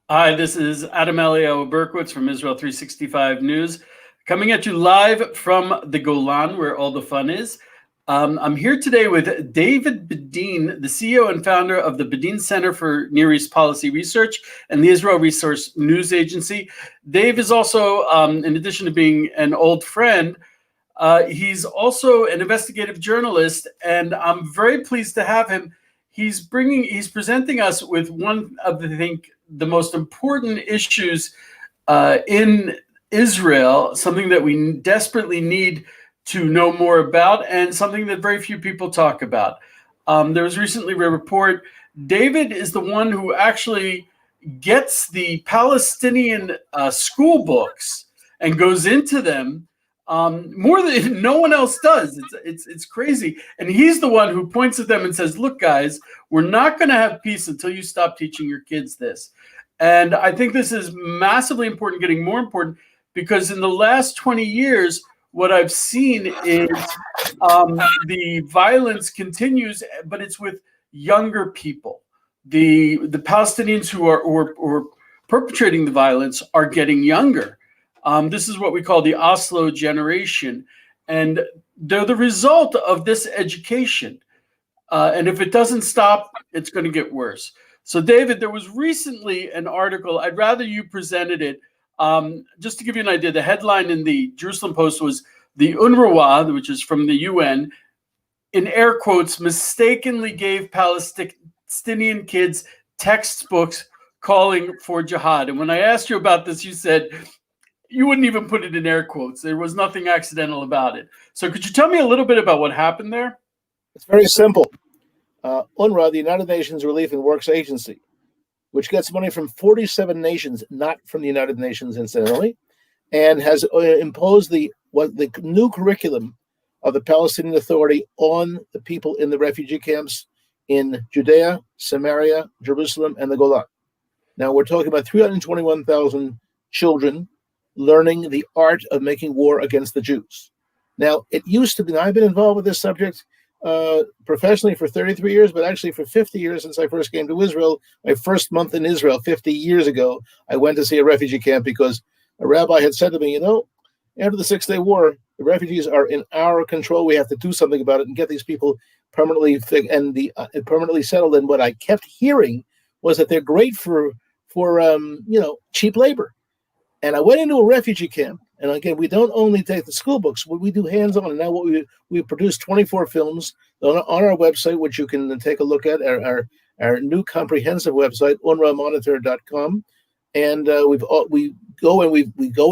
Hi, this is Adam Elio Berkowitz from Israel 365 News, coming at you live from the Golan, where all the fun is. I'm here today with David Bedein, the CEO and founder of the Bedein Center for Near East Policy Research and the Israel Resource News Agency. Dave is also, in addition to being an old friend, he's also an investigative journalist, and I'm very pleased to have him. He's presenting us with one of the most important issues in Israel, something that we desperately need to know more about, and something that very few people talk about. There was recently a report. David is the one who actually gets the Palestinian school books and goes into them more than no one else does. It's crazy. And he's the one who points at them and says, look, guys, we're not going to have peace until you stop teaching your kids this. And I think this is massively important, getting more important, because in the last 20 years, what I've seen is the violence continues, but it's with younger people. The Palestinians who are perpetrating the violence are getting younger. This is what we call the Oslo generation, and they're the result of this education. And if it doesn't stop, it's going to get worse. So, David, there was recently an article. I'd rather you presented it. Just to give you an idea, the headline in the Jerusalem Post was the UNRWA, which is from the UN, in air quotes, mistakenly gave Palestinian kids textbooks calling for jihad. And when I asked you about this, you said you wouldn't even put it in air quotes. There was nothing accidental about it. So could you tell me a little bit about what happened there? It's very simple. UNRWA, the United Nations Relief and Works Agency, which gets money from 47 nations, not from the United Nations, incidentally, and has imposed the new curriculum of the Palestinian Authority on the people in the refugee camps in Judea, Samaria, Jerusalem, and the Golan. Now, we're talking about 321,000 children learning the art of making war against the Jews. Now, it used to be, I've been involved with this subject professionally for 33 years, but actually for 50 years since I first came to Israel. My first month in Israel 50 years ago, I went to see a refugee camp because a rabbi had said to me, after the 6-Day War, the refugees are in our control. We have to do something about it and get these people permanently settled. And what I kept hearing was that they're great for cheap labor. And I went into a refugee camp, and again, we don't only take the school books, we do hands-on. And now we produced 24 films on our website, which you can take a look at, our new comprehensive website, UNRWAmonitor.com. And we go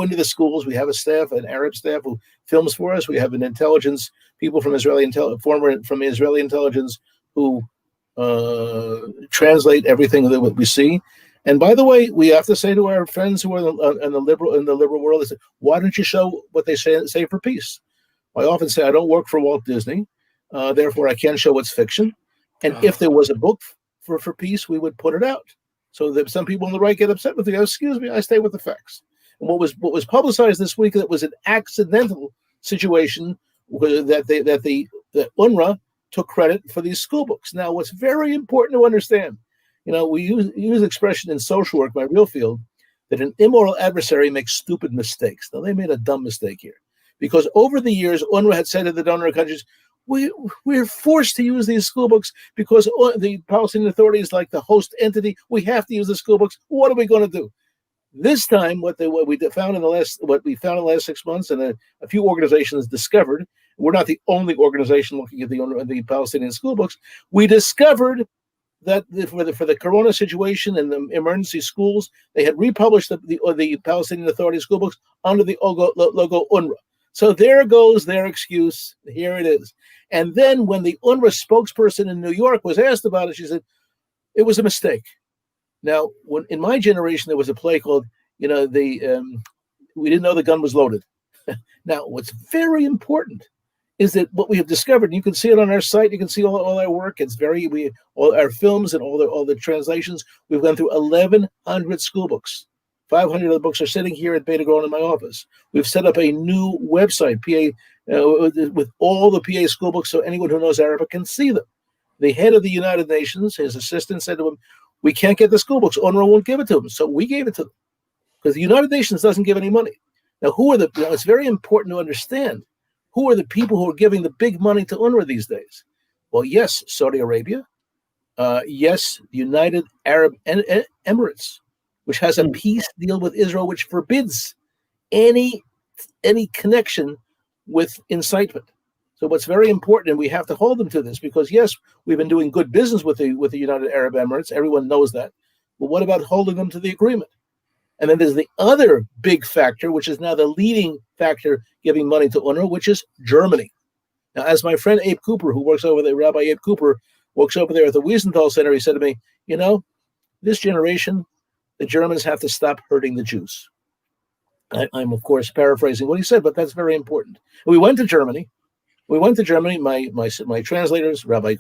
into the schools. We have a staff, an Arab staff, who films for us. We have an intelligence people from Israeli intelligence who translate everything that we see. And by the way, we have to say to our friends who are in the liberal world, they say, why don't you show what they say for peace? I often say I don't work for Walt Disney, therefore I can't show what's fiction. And if there was a book for peace, we would put it out. So that some people on the right get upset with me. Excuse me, I stay with the facts. And what was publicized this week, that was an accidental situation that UNRWA took credit for these school books. Now, what's very important to understand, we use the expression in social work, my real field, that an immoral adversary makes stupid mistakes. Now, they made a dumb mistake here, because over the years, UNRWA had said to the donor countries, we're forced to use these school books because the Palestinian Authority is like the host entity. We have to use the school books. What are we going to do? This time, what we found in the last 6 months, and a few organizations discovered, we're not the only organization looking at the Palestinian school books. We discovered that for the corona situation and the emergency schools, they had republished the Palestinian Authority school books under the logo UNRWA. So there goes their excuse. Here it is. And then when the UNRWA spokesperson in New York was asked about it, she said, it was a mistake. Now, in my generation, there was a play called, we didn't know the gun was loaded. Now, what's very important is that what we have discovered, you can see it on our site, you can see all our work. It's all our films and all the translations. We've gone through 1,100 school books. 500 of the books are sitting here at Beta Grown in my office. We've set up a new website, with all the PA school books, so anyone who knows Arabic can see them. The head of the United Nations, his assistant, said to him, We can't get the school books. UNRWA won't give it to them. So we gave it to them because the United Nations doesn't give any money. Now, it's very important to understand who are the people who are giving the big money to UNRWA these days. Well, yes, Saudi Arabia. Yes, the United Arab Emirates, which has a peace deal with Israel, which forbids any connection with incitement. So what's very important, and we have to hold them to this, because yes, we've been doing good business with the United Arab Emirates. Everyone knows that. But what about holding them to the agreement? And then there's the other big factor, which is now the leading factor giving money to UNRWA, which is Germany. Now, as my friend Abe Cooper, who works over there, Rabbi Abe Cooper, works over there at the Wiesenthal Center, he said to me, this generation, the Germans have to stop hurting the Jews. I'm, of course, paraphrasing what he said, but that's very important. We went to Germany. My translators, Rabbi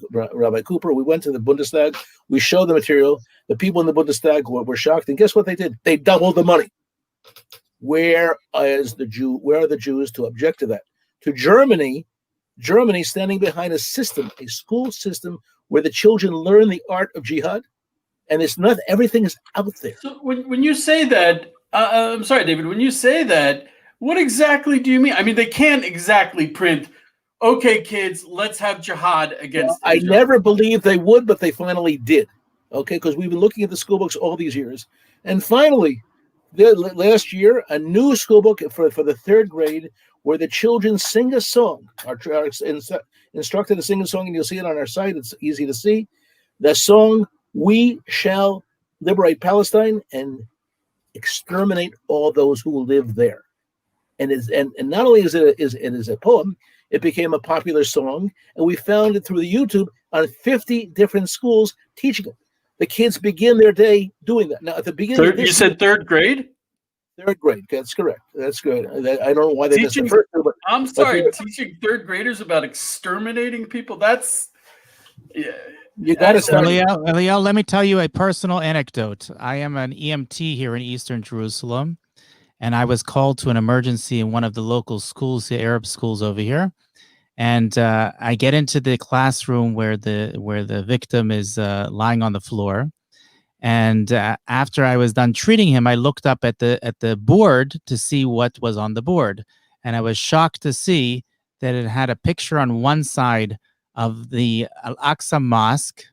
Cooper, we went to the Bundestag. We showed the material. The people in the Bundestag were shocked. And guess what they did? They doubled the money. Where are the Jews to object to that? To Germany standing behind a school system where the children learn the art of jihad. And it's not, everything is out there. So when you say that, I'm sorry, David, when you say that, what exactly do you mean? I mean, they can't exactly print, okay, kids, let's have jihad against Israel. I never believed they would, but they finally did. Okay, because we've been looking at the school books all these years. And finally, last year, a new school book for the third grade where the children sing a song, are instructed to sing a song, and you'll see it on our site. It's easy to see. The song, "We Shall Liberate Palestine and Exterminate All Those Who Live There." And not only is it a poem, it became a popular song, and we found it through the YouTube on 50 different schools teaching it. The kids begin their day doing that. Now, at the beginning of this, you said third grade? Third grade, that's correct. That's good. I don't know why they missed the first two, but I'm sorry, teaching third graders about exterminating people? That's... Yeah. You got to start. Eliel, let me tell you a personal anecdote. I am an EMT here in Eastern Jerusalem, and I was called to an emergency in one of the local schools, the Arab schools over here. And I get into the classroom where the victim is lying on the floor. And after I was done treating him, I looked up at the board to see what was on the board, and I was shocked to see that it had a picture on one side of the Al-Aqsa Mosque,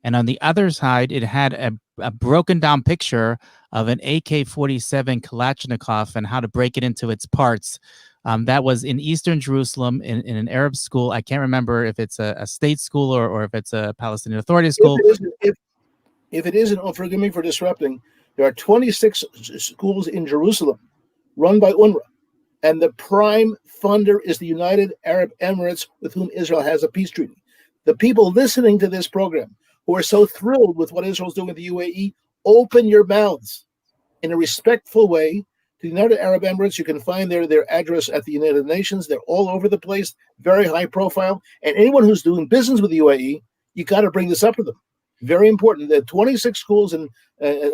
and on the other side, it had a broken down picture of an AK-47 Kalashnikov and how to break it into its parts. That was in Eastern Jerusalem in an Arab school. I can't remember if it's a state school or if it's a Palestinian Authority school. If it isn't, oh, forgive me for disrupting, there are 26 schools in Jerusalem run by UNRWA. And the prime funder is the United Arab Emirates, with whom Israel has a peace treaty. The people listening to this program who are so thrilled with what Israel's doing with the UAE, open your mouths in a respectful way to the United Arab Emirates. You can find their address at the United Nations. They're all over the place, very high profile. And anyone who's doing business with the UAE, you got to bring this up to them. Very important. There are 26 schools, and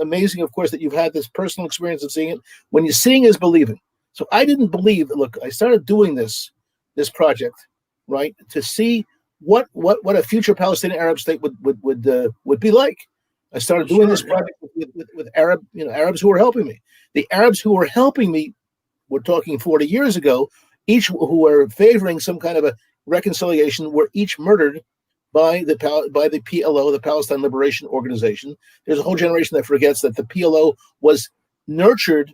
amazing, of course, that you've had this personal experience of seeing it. When you're seeing is believing. So I didn't believe. Look, I started doing this project, right, to see what a future Palestinian Arab state would be like. I started doing this project with Arabs who were helping me. The Arabs who were helping me, we're talking 40 years ago, each who were favoring some kind of a reconciliation, were each murdered by the PLO, the Palestine Liberation Organization. There's a whole generation that forgets that the PLO was nurtured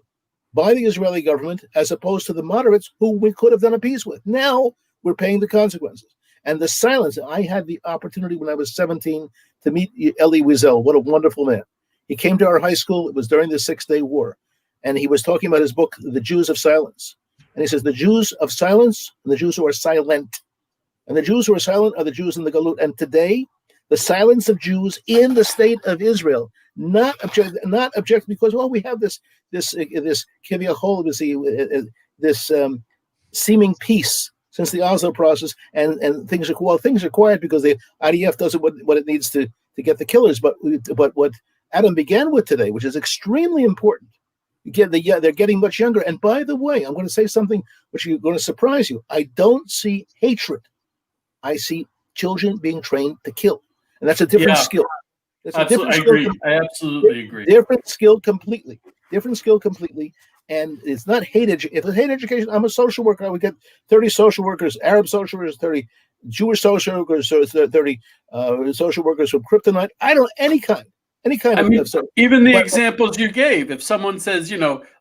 by the Israeli government as opposed to the moderates who we could have done a peace with. Now we're paying the consequences. And the silence, I had the opportunity when I was 17 to meet Elie Wiesel. What a wonderful man. He came to our high school. It was during the 6-Day War. And he was talking about his book, The Jews of Silence. And he says, the Jews of silence and the Jews who are silent. And the Jews who are silent are the Jews in the Galut. And today, the silence of Jews in the state of Israel, not object because, well, we have this kiviyachol, this seeming peace since the Oslo process, and things are quiet because the IDF does what it needs to get the killers. But what Adam began with today, which is extremely important, they're getting much younger. And by the way, I'm going to say something which is going to surprise you. I don't see hatred. I see children being trained to kill, and that's a different skill. It's Absolutely, I agree. I absolutely agree. Different skill completely. Different skill completely. And it's not hate education. If it's hate education, I'm a social worker. I would get 30 social workers, Arab social workers, 30 Jewish social workers, so 30 social workers from kryptonite. I don't any kind. I mean, even the examples you gave. If someone says,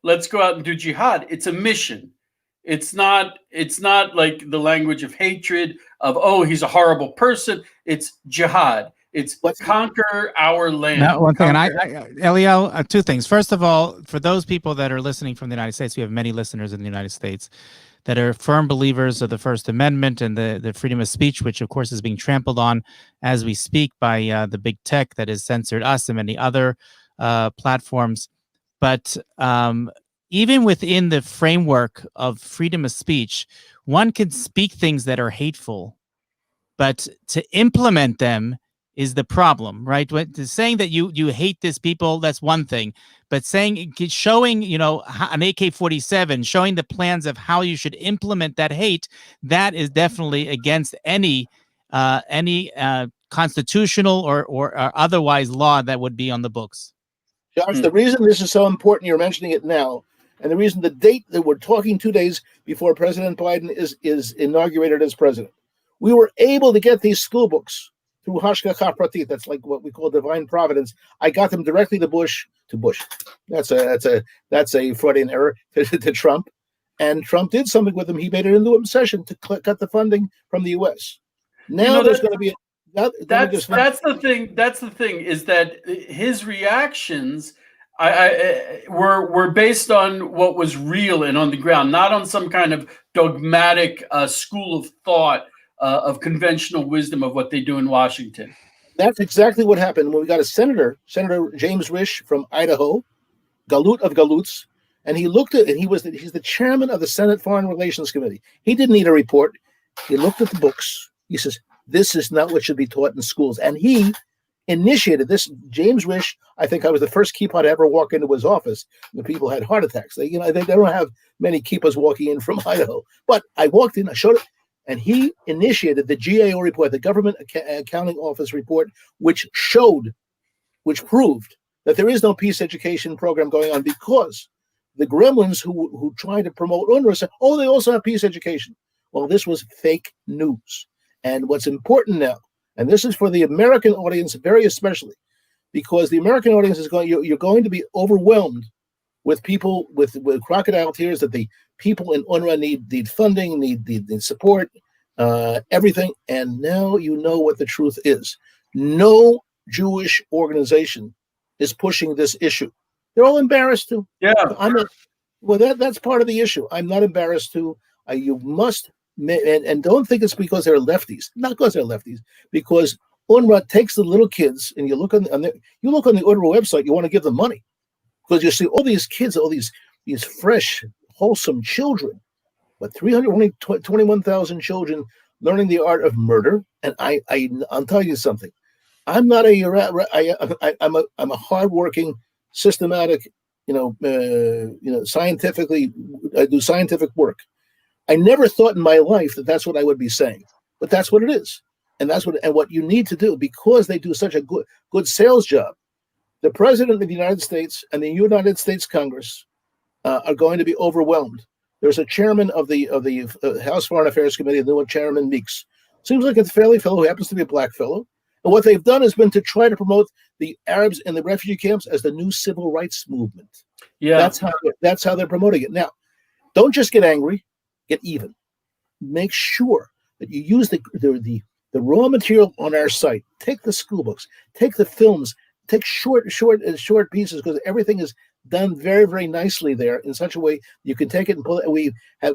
let's go out and do jihad, it's a mission. It's not like the language of hatred of, oh, he's a horrible person. It's jihad. It's conquer our land. Now, one thing, Elio, two things. First of all, for those people that are listening from the United States, we have many listeners in the United States that are firm believers of the First Amendment and the freedom of speech, which of course is being trampled on as we speak by the big tech that has censored us and many other platforms. But even within the framework of freedom of speech, one can speak things that are hateful, but to implement them is the problem, right? Saying that you hate these people, that's one thing, but showing, an AK-47, showing the plans of how you should implement that hate, that is definitely against any constitutional or otherwise law that would be on the books. Josh, the reason this is so important, you're mentioning it now, and the reason the date that we're talking 2 days before President Biden is inaugurated as president, we were able to get these school books through Hashgacha Pratit. That's like what we call divine providence. I got them directly to Bush. That's a Freudian error to Trump, and Trump did something with them. He made it into an obsession to cut the funding from the U.S. Now there's going to be that's the thing. That's the thing is that his reactions were based on what was real and on the ground, not on some kind of dogmatic school of thought. Of conventional wisdom of what they do in Washington. That's exactly what happened when we got a Senator James Risch from Idaho, Galut of Galuts, and he looked at, and he's the chairman of the Senate Foreign Relations Committee. He didn't need a report. He looked at the books. He says, this is not what should be taught in schools. And he initiated this. James Risch, I think I was the first kippah to ever walk into his office. The people had heart attacks. They don't have many kippahs walking in from Idaho. But I walked in, I showed it, and he initiated the GAO report, the Government Accounting Office report, which proved that there is no peace education program going on because the gremlins who try to promote UNRWA said, oh, they also have peace education. Well, this was fake news. And what's important now, and this is for the American audience very especially, because the American audience you're going to be overwhelmed with people with crocodile tears that the people in UNRWA need funding, need support, everything. And now you know what the truth is. No Jewish organization is pushing this issue. They're all embarrassed to. Yeah. That's part of the issue. I'm not embarrassed to. You must, and don't think it's because they're lefties. Not because they're lefties, because UNRWA takes the little kids, and you look on the UNRWA website, you want to give them money. Because you see all these kids, all these fresh, wholesome children, but 321,000 children learning the art of murder. And I'll tell you something. I'm not I'm a hardworking, systematic, scientifically, I do scientific work. I never thought in my life that that's what I would be saying, but that's what it is, and what you need to do because they do such a good sales job. The President of the United States and the United States Congress are going to be overwhelmed. There's a chairman of the House Foreign Affairs Committee, the new chairman Meeks. Seems like a fairly fellow who happens to be a black fellow. And what they've done has been to try to promote the Arabs in the refugee camps as the new civil rights movement. Yeah, that's how they're promoting it. Now, don't just get angry, get even. Make sure that you use the raw material on our site. Take the school books, take the films. Take short pieces because everything is done very, very nicely there in such a way you can take it and pull it.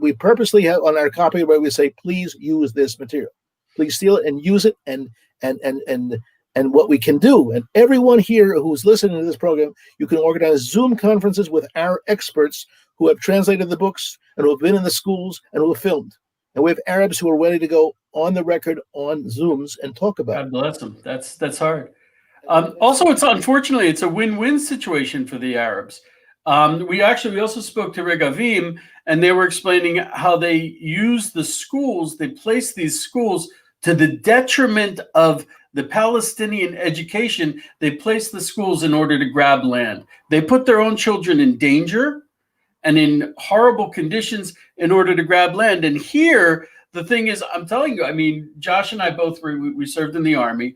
We purposely have on our copy where we say, please use this material. Please steal it and use it and what we can do. And everyone here who's listening to this program, you can organize Zoom conferences with our experts who have translated the books and who have been in the schools and who have filmed. And we have Arabs who are ready to go on the record on Zooms and talk about it. God bless them. That's hard. Also, it's a win-win situation for the Arabs. We also spoke to Regavim, and they were explaining how they use the schools, they place these schools to the detriment of the Palestinian education, they place the schools in order to grab land. They put their own children in danger and in horrible conditions in order to grab land. And here, the thing is, I'm telling you, I mean, Josh and I both we served in the Army.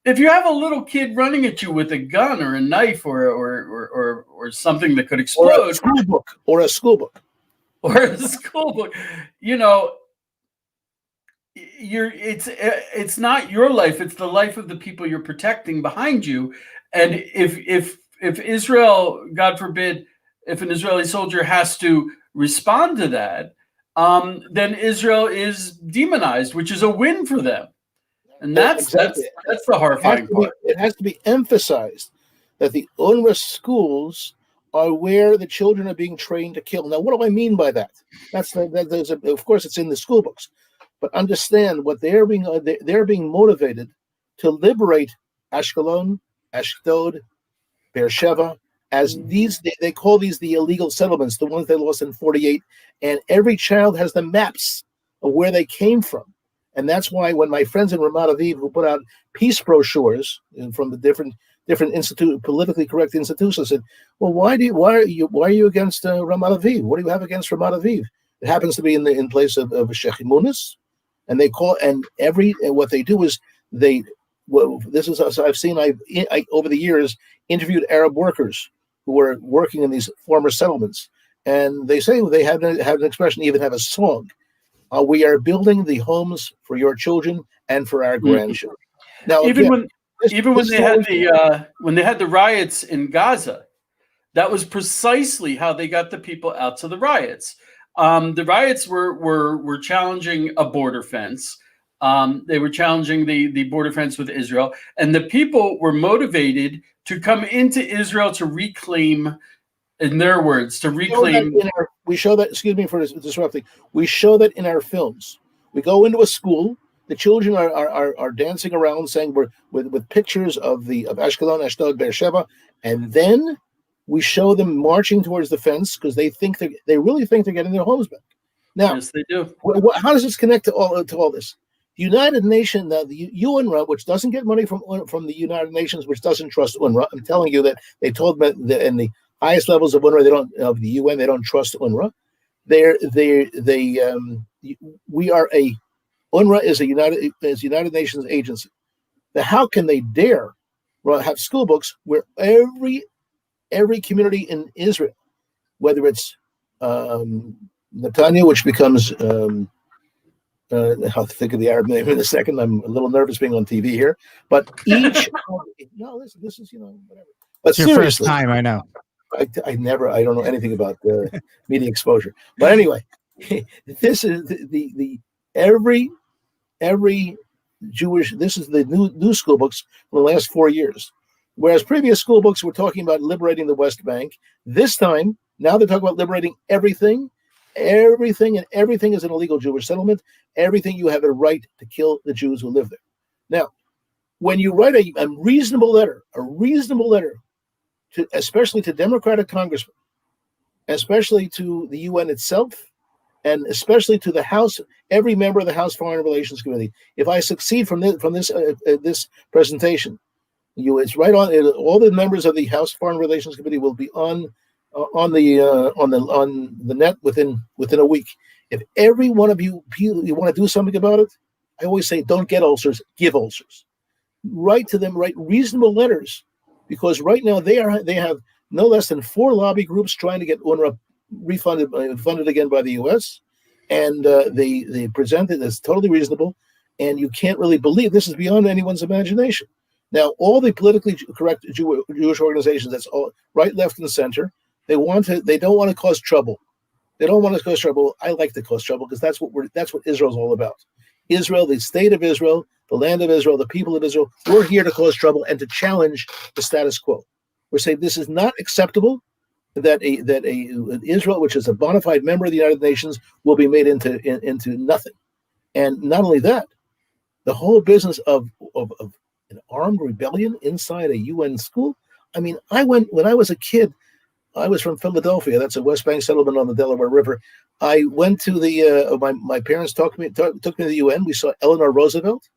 If you have a little kid running at you with a gun or a knife or something that could explode, or a school book, you know, it's not your life, it's the life of the people you're protecting behind you. And if Israel, God forbid, if an Israeli soldier has to respond to that, then Israel is demonized, which is a win for them. And that's the horrifying part. It has to be emphasized that the UNRWA schools are where the children are being trained to kill. Now, what do I mean by that? Of course, it's in the school books, but understand what they're being motivated to liberate Ashkelon, Ashdod, Beersheba, as they call these the illegal settlements, the ones they lost in 48, and every child has the maps of where they came from. And that's why when my friends in Ramat Aviv, who put out peace brochures from the different politically correct institutions, said, "Well, why are you against Ramat Aviv? What do you have against Ramat Aviv? It happens to be in place of Sheikh Munis, and they call what they do is I've seen over the years interviewed Arab workers who were working in these former settlements, and they say they have an expression, even have a song. We are building the homes for your children and for our grandchildren. Now, when they had the riots in Gaza, that was precisely how they got the people out to the riots. The riots were challenging a border fence. They were challenging the border fence with Israel, and the people were motivated to come into Israel to reclaim. In their words, to reclaim. We show that. Excuse me for disrupting. We show that in our films. We go into a school. The children are dancing around, saying with pictures of Ashkelon, Ashdod, Beersheba, and then we show them marching towards the fence because they really think they're getting their homes back. Now, yes, they do. How does this connect to all this? The United Nations, the UNRWA, which doesn't get money from the United Nations, which doesn't trust UNRWA. I'm telling you that they told me that in the highest levels of UNRWA, of the UN, they don't trust UNRWA. UNRWA is a United Nations agency. Now, how can they dare have school books where every community in Israel, whether it's Netanya, which becomes I'll think of the Arab name in a second. I'm a little nervous being on TV here, but each this is whatever. But it's your first time, I know. I don't know anything about media exposure. But anyway, this is the every Jewish, this is the new school books for the last 4 years. Whereas previous school books were talking about liberating the West Bank, this time, now they're talking about liberating everything, and everything is an illegal Jewish settlement. Everything, you have a right to kill the Jews who live there. Now, when you write a reasonable letter, especially to Democratic congressmen, especially to the UN itself, and especially to the House, every member of the House Foreign Relations Committee. If I succeed from this presentation, it's right on. All the members of the House Foreign Relations Committee will be on the net within a week. If every one of you want to do something about it, I always say, don't get ulcers, give ulcers. Write to them, write reasonable letters. Because right now they have no less than 4 lobby groups trying to get UNRWA funded again by the U.S. And they present it as totally reasonable, and you can't really believe this is beyond anyone's imagination. Now, all the politically correct Jewish organizations, that's all right, left, and center, they don't want to cause trouble. They don't want to cause trouble. I like to cause trouble because that's what Israel's all about. Israel, the state of Israel, the land of Israel, the people of Israel, we're here to cause trouble and to challenge the status quo. We're saying this is not acceptable that Israel, which is a bona fide member of the United Nations, will be made into nothing. And not only that, the whole business of an armed rebellion inside a UN school. I mean, when I was a kid, I was from Philadelphia. That's a West Bank settlement on the Delaware River. I went to my parents took me to the UN. We saw Eleanor Roosevelt.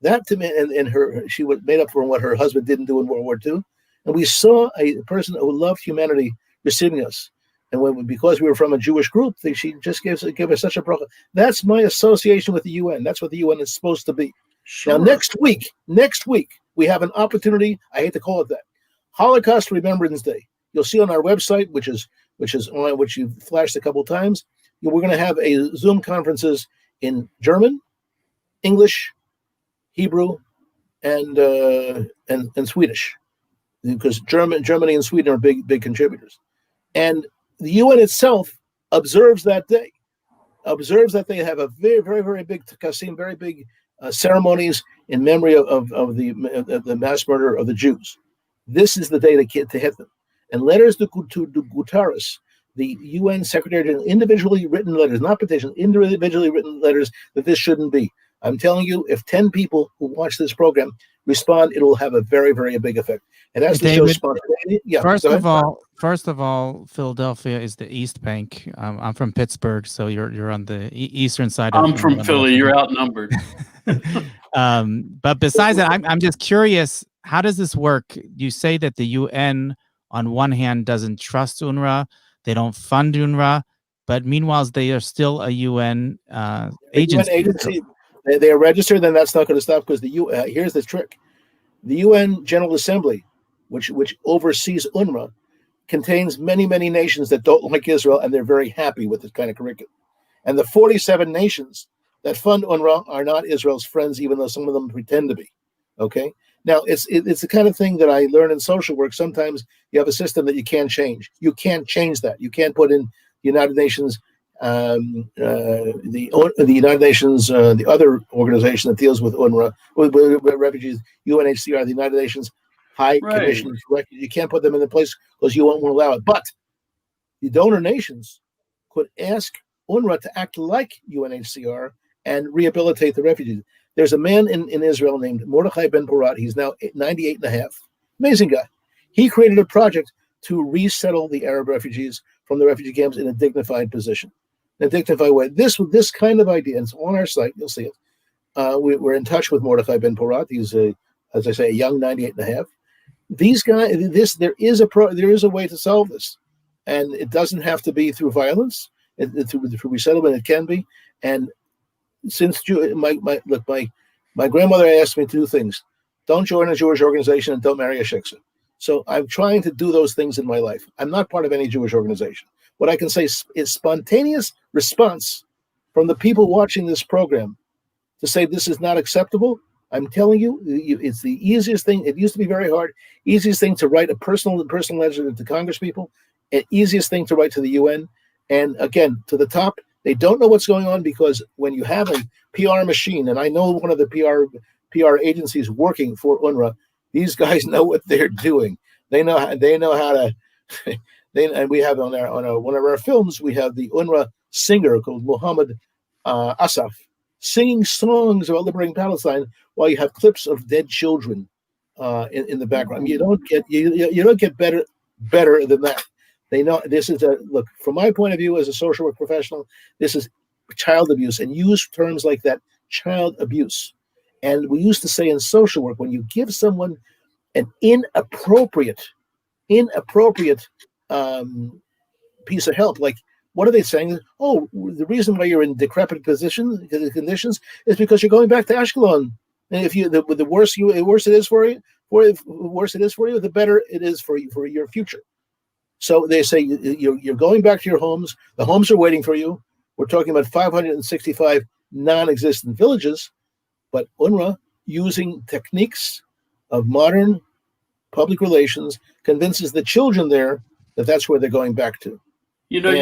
That to me, and she was made up for what her husband didn't do in World War II. And we saw a person who loved humanity receiving us. And because we were from a Jewish group, she just gave us such a program. That's my association with the UN. That's what the UN is supposed to be. Sure. Now, next week, we have an opportunity. I hate to call it that. Holocaust Remembrance Day. You'll see on our website, which you've flashed a couple times. We're going to have a Zoom conferences in German, English, Hebrew, and Swedish, because Germany and Sweden are big contributors. And the UN itself observes that day, that they have a very, very, very big Taksim, very big ceremonies in memory of the mass murder of the Jews. This is the day to hit them. And letters to Guterres, the UN Secretary General, individually written letters, not petitions, individually written letters that this shouldn't be. I'm telling you, if 10 people who watch this program respond, it will have a very, very big effect. It has to show spontaneity. Yeah. First of all, Philadelphia is the East Bank. I'm from Pittsburgh, so you're on the eastern side. I'm from Philly. You're outnumbered. But besides that, I'm just curious. How does this work? You say that the UN, on one hand, doesn't trust UNRWA. They don't fund UNRWA, but meanwhile, they are still a UN agency. UN agency. They are registered, then that's not going to stop, because here's the trick. The UN General Assembly, which oversees UNRWA, contains many, many nations that don't like Israel, and they're very happy with this kind of curriculum. And the 47 nations that fund UNRWA are not Israel's friends, even though some of them pretend to be. Okay? Now, it's the kind of thing that I learn in social work. Sometimes you have a system that you can't change. You can't change that. You can't put in the United Nations, the United Nations, the other organization that deals with UNRWA, with refugees, UNHCR, the United Nations High Commission for Refugees. You can't put them in the place because you won't allow it. But the donor nations could ask UNRWA to act like UNHCR and rehabilitate the refugees. There's a man in Israel named Mordechai Ben Porat. He's now 98 and a half. Amazing guy. He created a project to resettle the Arab refugees from the refugee camps in a dignified position, in a dignified way. This kind of idea, and it's on our site, you'll see it. We're in touch with Mordechai Ben Porat. He's, as I say, a young 98 and a half. These guys, there is a way to solve this, and it doesn't have to be through violence. Through resettlement, it can be. And since my grandmother asked me to do things: don't join a Jewish organization and don't marry a shiksa. So I'm trying to do those things in my life. I'm not part of any Jewish organization. What I can say is spontaneous response from the people watching this program to say this is not acceptable. I'm telling you, it's the easiest thing. It used to be very hard. Easiest thing to write a personal letter to Congress people, and easiest thing to write to the UN. And again, to the top, they don't know what's going on, because when you have a PR machine, and I know one of the PR agencies working for UNRWA, these guys know what they're doing. They know how to. And we have on one of our films, we have the UNRWA singer called Muhammad Asaf singing songs about liberating Palestine, while you have clips of dead children in the background. You don't get better than that. They know this is look, from my point of view as a social work professional, this is child abuse, and use terms like that, child abuse. And we used to say in social work, when you give someone an inappropriate piece of help, like, what are they saying? Oh, the reason why you're in decrepit conditions is because you're going back to Ashkelon. And if the worse it is for you, the better it is for your future. So they say you're going back to your homes. The homes are waiting for you. We're talking about 565 non-existent villages, but UNRWA, using techniques of modern public relations, convinces the children there that that's where they're going back to. You know,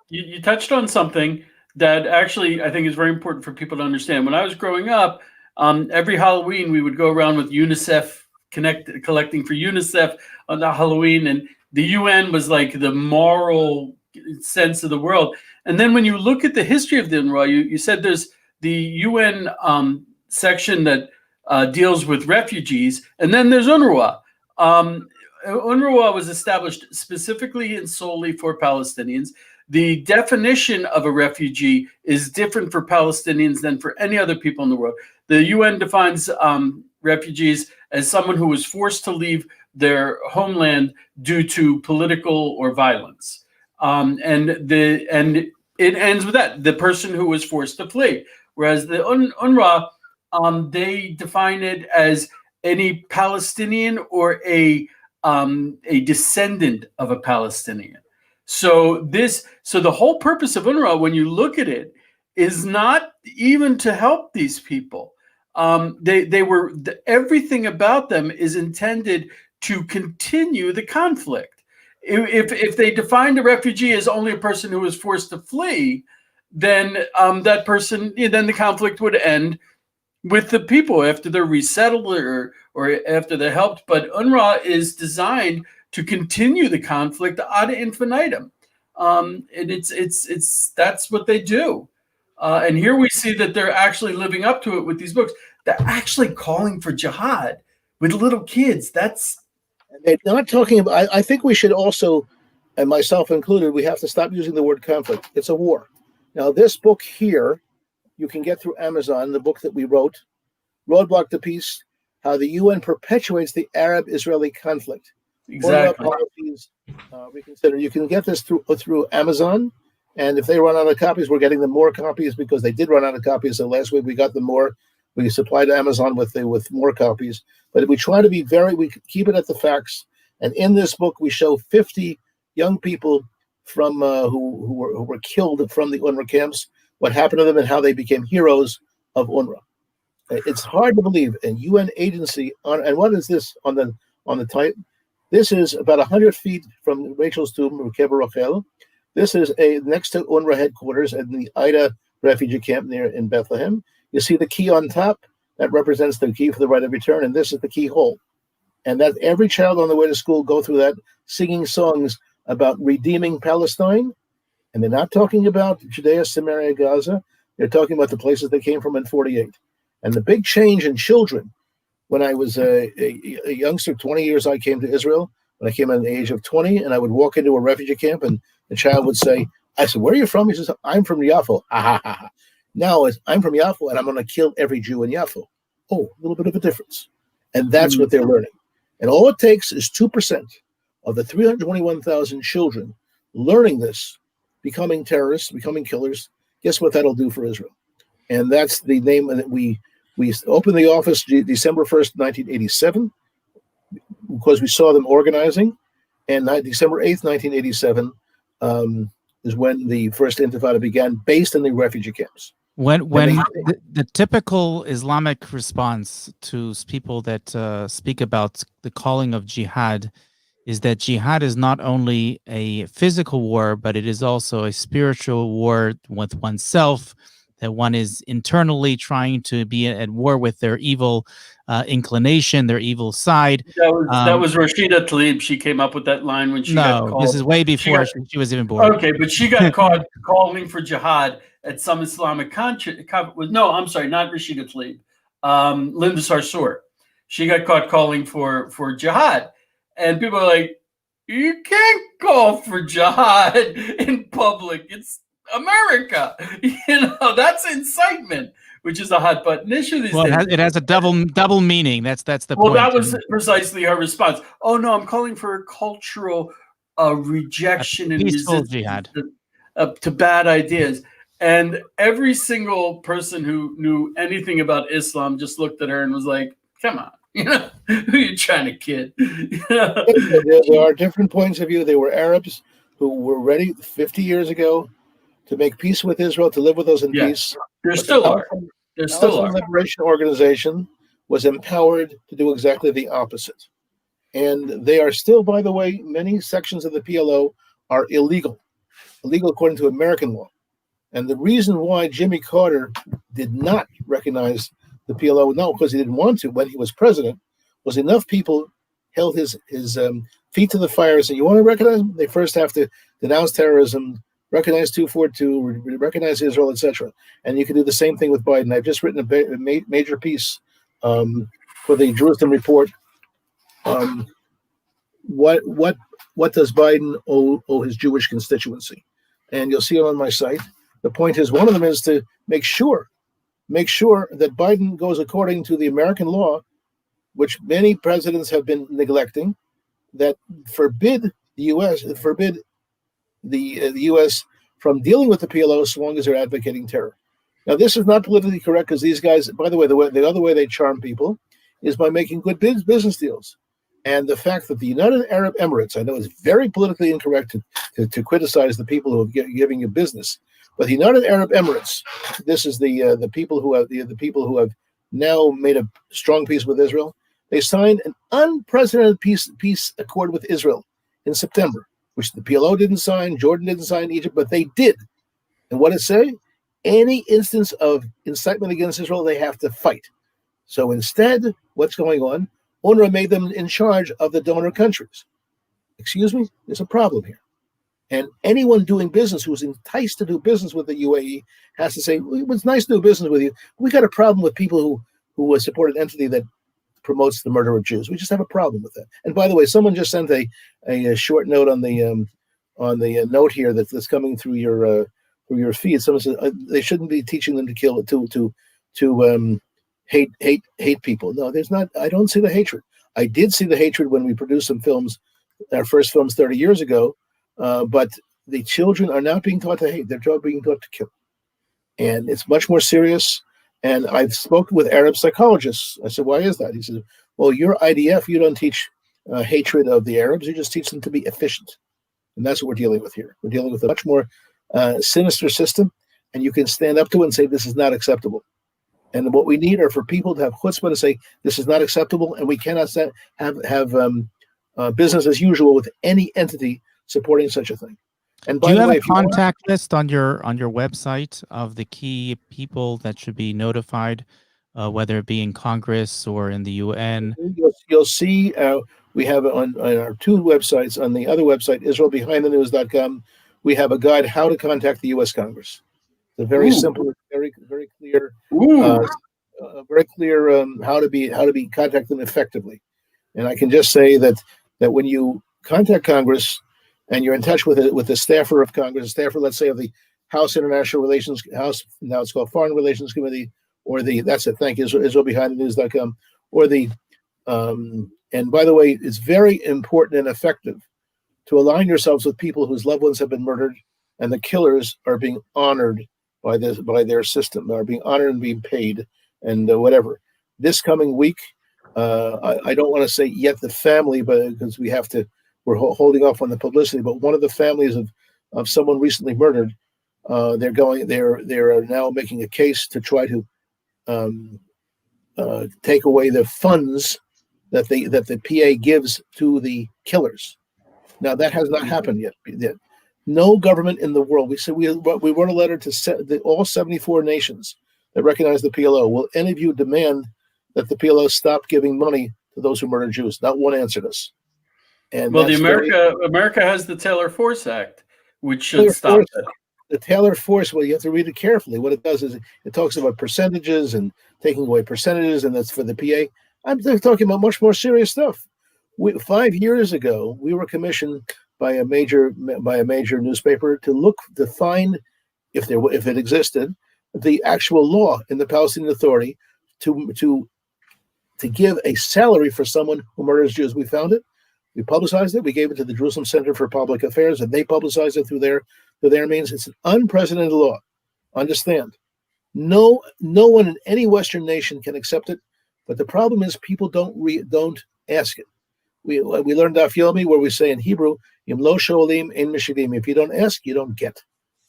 you touched on something that actually I think is very important for people to understand. When I was growing up, every Halloween we would go around with UNICEF collecting for UNICEF on the Halloween, and the UN was like the moral sense of the world. And then when you look at the history of the UNRWA, you said there's the UN section that deals with refugees, and then there's UNRWA. UNRWA was established specifically and solely for Palestinians. The definition of a refugee is different for Palestinians than for any other people in the world. The UN defines refugees as someone who was forced to leave their homeland due to political or violence. And it ends with that, the person who was forced to flee. Whereas the UNRWA, they define it as any Palestinian or a descendant of a Palestinian. So the whole purpose of UNRWA, when you look at it, is not even to help these people. Everything about them is intended to continue the conflict. If they defined a refugee as only a person who was forced to flee, then that person, then the conflict would end with the people after they're resettled or after they're helped. But UNRWA is designed to continue the conflict ad infinitum, and it's that's what they do. And here we see that they're actually living up to it with these books. They're actually calling for jihad with little kids. They're not talking about. I think we should also, and myself included, we have to stop using the word conflict. It's a war. Now, this book here, you can get through Amazon, the book that we wrote, Roadblock to Peace, How the UN Perpetuates the Arab-Israeli Conflict. Exactly. Policies, reconsider. You can get this through Amazon, and if they run out of copies, we're getting them more copies because they did run out of copies. So last week we got them more. We supplied Amazon with more copies. But we try to be we keep it at the facts. And in this book, we show 50 young people from who were killed from the UNRWA camps, what happened to them, and how they became heroes of UNRWA. It's hard to believe an UN agency and what is this on the type? This is about 100 feet from Rachel's tomb, Kever Rachel. This is next to UNRWA headquarters at the Ida refugee camp in Bethlehem. You see the key on top that represents the key for the right of return, and this is the keyhole. And that every child on the way to school go through that singing songs about redeeming Palestine. And they're not talking about Judea, Samaria, Gaza. They're talking about the places they came from in 48. And the big change in children, when I was a youngster, 20 years, I came to Israel. When I came at the age of 20, and I would walk into a refugee camp, and the child would say, I said, where are you from? He says, I'm from Yaffo. Now I'm from Yaffo, and I'm going to kill every Jew in Yaffo. Oh, a little bit of a difference. And that's what they're learning. And all it takes is 2% of the 321,000 children learning this, becoming terrorists, becoming killers. Guess what that'll do for Israel? And that's the name that we opened the office December 1st, 1987, because we saw them organizing. And December 8th, 1987 is when the first Intifada began, based in the refugee camps. When the typical Islamic response to people that speak about the calling of jihad is that jihad is not only a physical war, but it is also a spiritual war with oneself, that one is internally trying to be at war with their evil inclination, their evil side. That was Rashida Tlaib. She came up with that line when she got called. This is way before she was even born. Okay, but she got caught calling for jihad at some Islamic no, I'm sorry, not Rashida Tlaib. Linda Sarsour. She got caught calling for jihad. And people are like, you can't call for jihad in public. It's America. That's incitement, which is a hot button issue these days. It has a double meaning. That's the point. Well, that was precisely her response. Oh no, I'm calling for a cultural rejection and resistance jihad to bad ideas. And every single person who knew anything about Islam just looked at her and was like, "Come on, who are you trying to kid?" There are different points of view. They were Arabs who were ready 50 years ago to make peace with Israel, to live with us in peace. There still are. There still are. The Liberation Organization was empowered to do exactly the opposite. And they are still, by the way, many sections of the PLO are illegal according to American law. And the reason why Jimmy Carter did not recognize the PLO, not because he didn't want to when he was president, was enough people held his feet to the fire and said, you want to recognize them? They first have to denounce terrorism, recognize 242, recognize Israel, etc. And you can do the same thing with Biden. I've just written a major piece for the Jerusalem Report. What does Biden owe his Jewish constituency? And you'll see it on my site. The point is, one of them is to make sure make sure that Biden goes according to the American law, which many presidents have been neglecting, that forbid the U.S. from dealing with the PLO so long as they're advocating terror. Now, this is not politically correct because these guys, by the way, the other way they charm people is by making good business deals. And the fact that the United Arab Emirates, I know it's very politically incorrect to criticize the people who are giving you business, but the United Arab Emirates, this is the people who have the people who have now made a strong peace with Israel. They signed an unprecedented peace accord with Israel in September, which the PLO didn't sign, Jordan didn't sign, Egypt, but they did. And what it say? Any instance of incitement against Israel, they have to fight. So instead, what's going on? UNRWA made them in charge of the donor countries. Excuse me? There's a problem here. And anyone doing business who's enticed to do business with the UAE has to say, well, it's nice to do business with you. We got a problem with people who support an entity that promotes the murder of Jews. We just have a problem with that. And by the way, someone just sent a short note on the note here that's coming through your feed. Someone says they shouldn't be teaching them to kill to hate people. No, there's not. I don't see the hatred. I did see the hatred when we produced some films, our first films 30 years ago. But the children are not being taught to hate. They're being taught to kill. And it's much more serious. And I've spoken with Arab psychologists. I said, why is that? He said, well, you're IDF. You don't teach hatred of the Arabs. You just teach them to be efficient. And that's what we're dealing with here. We're dealing with a much more sinister system. And you can stand up to it and say, this is not acceptable. And what we need are for people to have chutzpah to say, this is not acceptable. And we cannot have business as usual with any entity supporting such a thing. And by do you the have way, a contact list on your website of the key people that should be notified, whether it be in Congress or in the UN? You'll see we have on our two websites. On the other website, IsraelBehindTheNews.com, we have a guide how to contact the U.S. Congress. It's a very simple, very clear, very clear how to be contact them effectively. And I can just say that when you contact Congress and you're in touch with the staffer of Congress, a staffer, let's say, of the House International Relations, now it's called Foreign Relations Committee, or that's it, thank you, IsraelBehindTheNews.com, or and by the way, it's very important and effective to align yourselves with people whose loved ones have been murdered and the killers are being honored by their system, are being honored and being paid, and whatever. This coming week, I don't want to say yet the family, but because we're holding off on the publicity, but one of the families of someone recently murdered, they're now making a case to try to take away the funds that the PA gives to the killers. Now that has not happened yet. No government in the world. We wrote a letter to all 74 nations that recognize the PLO. Will any of you demand that the PLO stop giving money to those who murder Jews? Not one answered us. And well, America has the Taylor Force Act, which should Taylor stop Force, it. The Taylor Force, well, you have to read it carefully. What it does is it talks about percentages and taking away percentages, and that's for the PA. I'm talking about much more serious stuff. 5 years ago, we were commissioned by a major newspaper to find if it existed the actual law in the Palestinian Authority to give a salary for someone who murders Jews. We found it. We publicized it. We gave it to the Jerusalem Center for Public Affairs, and they publicized it through their means. It's an unprecedented law. Understand? No one in any Western nation can accept it. But the problem is people don't ask it. We learned Daf Yomi where we say in Hebrew, Im lo shoalim ein meshidim. If you don't ask, you don't get.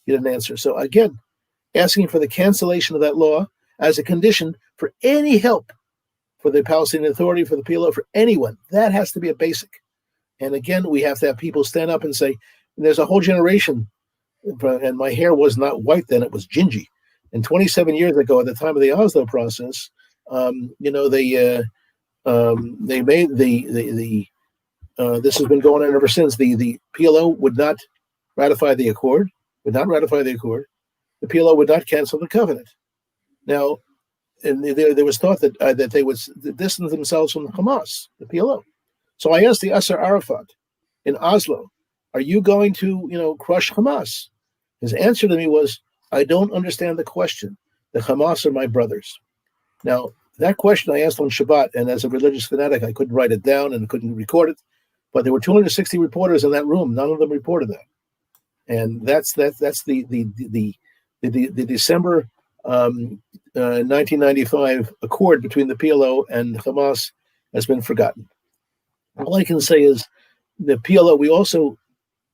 You didn't answer. So again, asking for the cancellation of that law as a condition for any help for the Palestinian Authority, for the PLO, for anyone, that has to be a basic. And again, we have to have people stand up and say, and there's a whole generation, and my hair was not white then, it was gingy. And 27 years ago, at the time of the Oslo process, they made this has been going on ever since. The PLO would not ratify the accord. The PLO would not cancel the covenant. Now, and there was thought that they would distance themselves from Hamas, the PLO. So I asked the Yasser Arafat in Oslo, "Are you going to, crush Hamas?" His answer to me was, "I don't understand the question. The Hamas are my brothers. Now, that question I asked on Shabbat, and as a religious fanatic, I couldn't write it down and couldn't record it. But there were 260 reporters in that room. None of them reported that. And that's the December 1995 accord between the PLO and Hamas has been forgotten. All I can say is the PLO, we also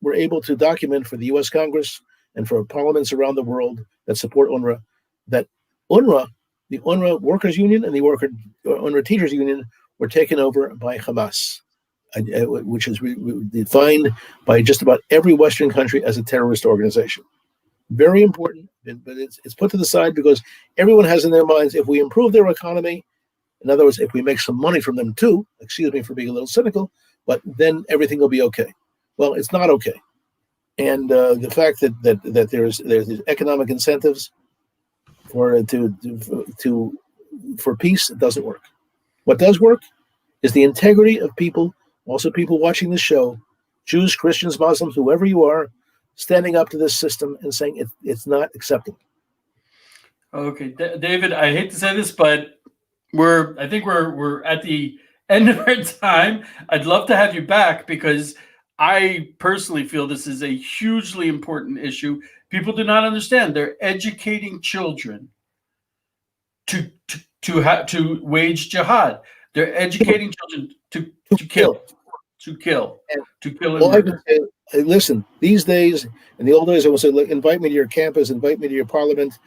were able to document for the U.S. Congress and for parliaments around the world that support UNRWA, that UNRWA, the UNRWA Workers Union and the UNRWA Teachers Union were taken over by Hamas, which is defined by just about every Western country as a terrorist organization. Very important, but it's put to the side because everyone has in their minds, if we improve their economy, in other words, if we make some money from them too, excuse me for being a little cynical, but then everything will be okay. Well, it's not okay. And the fact that there's these economic incentives for peace, it doesn't work. What does work is the integrity of people, also people watching the show, Jews, Christians, Muslims, whoever you are, standing up to this system and saying it's not acceptable. Okay, David, I hate to say this, but I think we're at the end of our time. I'd love to have you back because I personally feel this is a hugely important issue. People do not understand. They're educating children to wage jihad. They're educating children to kill. Well, I can say, listen, these days, in the old days, I would say, look, invite me to your campus, invite me to your parliament.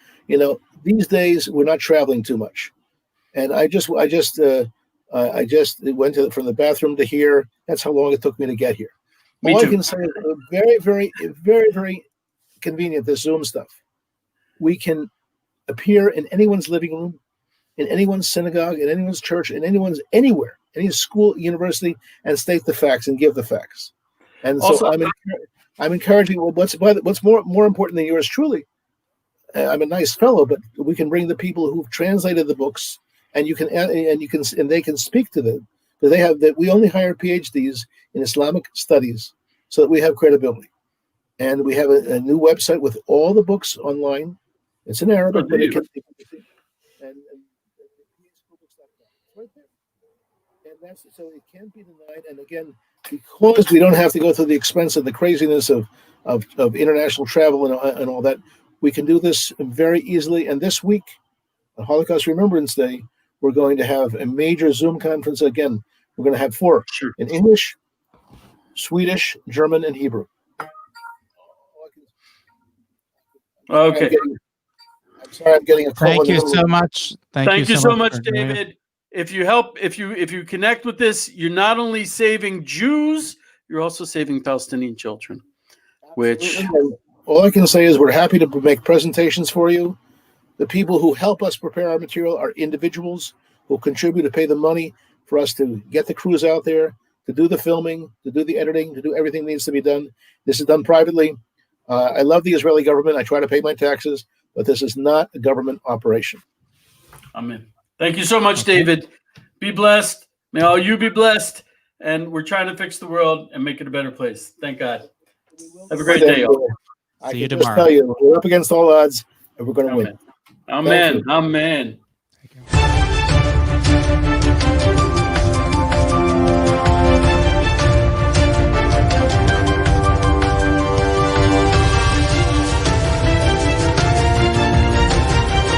These days we're not traveling too much, and I just went from the bathroom to here. That's how long it took me to get here. All I can say is very, very, very, very convenient, this Zoom stuff. We can appear in anyone's living room, in anyone's synagogue, in anyone's church, anywhere, any school, university, and state the facts and give the facts. And so I'm encouraging. Well, what's more important than yours truly? I'm a nice fellow, but we can bring the people who've translated the books, and they can speak to them. Because we only hire PhDs in Islamic studies so that we have credibility. And we have a new website with all the books online. It's in Arabic, but it can be and right there. And that's so it can't be denied. And again, because we don't have to go through the expense and the craziness of international travel and all that, we can do this very easily. And this week, on Holocaust Remembrance Day, we're going to have a major Zoom conference again. We're going to have 4 in English, Swedish, German, and Hebrew. Okay. I'm sorry, I'm getting a call. Thank you so much. Thank you so much, David. If you connect with this, you're not only saving Jews, you're also saving Palestinian children. Which all I can say is we're happy to make presentations for you. The people who help us prepare our material are individuals who contribute to pay the money for us to get the crews out there, to do the filming, to do the editing, to do everything that needs to be done. This is done privately. I love the Israeli government. I try to pay my taxes, but this is not a government operation. Amen. Thank you so much, David. Be blessed. May all you be blessed. And we're trying to fix the world and make it a better place. Thank God. Have a great day, y'all. See you tomorrow. tomorrow. Tell you, we're up against all odds, and we're going to win. Amen. Amen. Thank you.